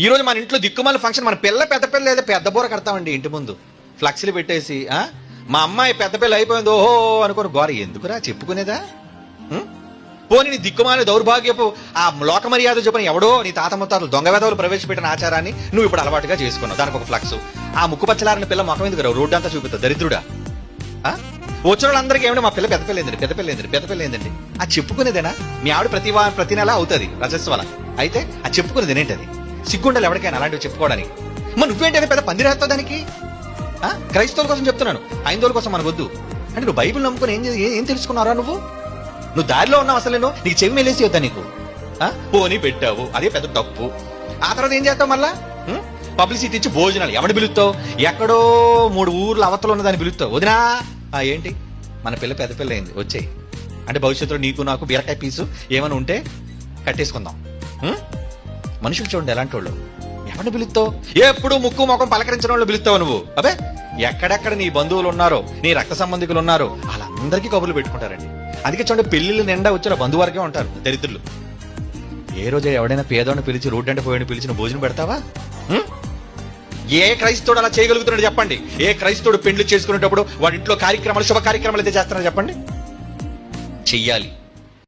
ఈ రోజు మన ఇంట్లో దిక్కుమాల ఫంక్షన్, మన పిల్ల పెద్ద పిల్ల లేదా పెద్ద బోర కడతామండి ఇంటి ముందు, ఫ్లక్స్లు పెట్టేసి మా అమ్మాయి పెద్ద పిల్ల అయిపోయింది ఓహో అనుకోని గోర ఎందుకురా చెప్పుకునేదా? పోనీ నీ దిక్కుమాల దౌర్భాగ్యపు ఆ లోక మర్యాద చెప్పిన ఎవడో నీ తాత ముత్తాతలు దొంగ వేదవులు ప్రవేశపెట్టిన ఆచారాన్ని నువ్వు ఇప్పుడు అలవాటుగా చేసుకున్నావు. దానికి ఒక ఫ్లక్స్, ఆ ముక్కు పచ్చలారిన పిల్ల మొఖం ఎందుకు రోడ్డు అంతా చూపిస్తా దరిద్రుడా. వచ్చిన వాళ్ళందరికీ ఏమిటో మా పిల్ల పెద్ద పిల్ల ఏందండి, పెద్ద పిల్ల ఏందండి, పెద్ద పిల్ల ఏందండి, అది చెప్పుకునేదేనా? మీ ఆవిడ ప్రతి నెల అవుతుంది రజస్వల, అయితే అది చెప్పుకునేది ఏంటది? సిగ్గుండాలి ఎవరికైనా అలాంటివి చెప్పుకోవడానికి. మరి నువ్వేంటి పెద్ద పందిరేస్తావు దానికి? క్రైస్తవుల కోసం చెప్తున్నాను, హైందవుల కోసం మనకు వద్దు. అంటే నువ్వు బైబిల్ నమ్ముకుని ఏం తెలుసుకున్నారా? నువ్వు దారిలో ఉన్నావు, అసలు నీకు చెవి మెలేసి వద్దా నీకు? పోనీ పెట్టావు, అదే పెద్ద తప్పు. ఆ తర్వాత ఏం చేస్తావు? మళ్ళా పబ్లిసిటీ ఇచ్చి భోజనాలు ఎవరిని పిలుస్తావు? ఎక్కడో 3 ఊర్ల అవతలు ఉన్న దాన్ని పిలుస్తావు. వదినా ఏంటి మన పిల్ల పెద్ద పిల్ల అయింది వచ్చేయి అంటే భవిష్యత్తులో నీకు నాకు బీరకాయ పీసు ఏమైనా ఉంటే కట్టేసుకుందాం. మనుషులు చూడండి ఎలాంటి వాళ్ళు. ఎవరిని పిలుస్తావు? ఎప్పుడు ముక్కు ముఖం పలకరించిన వాళ్ళు పిలుస్తావు నువ్వు. అబే ఎక్కడెక్కడ నీ బంధువులు ఉన్నారో, నీ రక్త సంబంధికులు ఉన్నారో వాళ్ళందరికీ కబుర్లు పెట్టుకుంటారండి. అందుకే చూడండి పెళ్లిళ్ళు నిండా వచ్చిన బంధువర్గే ఉంటారు దరిద్రులు. ఏ రోజు ఎవడైనా పేదోడిని పిలిచి రోడ్డు అంటే పోయిన పిలిచిన భోజనం పెడతావా? ఏ క్రైస్తవుడు అలా చేయగలుగుతున్నాడు చెప్పండి? ఏ క్రైస్తవుడు పెళ్లి చేసుకునేటప్పుడు వాడి ఇంట్లో కార్యక్రమాలు శుభ కార్యక్రమాలు అయితే చేస్తున్నాడు చెప్పండి? చెయ్యాలి.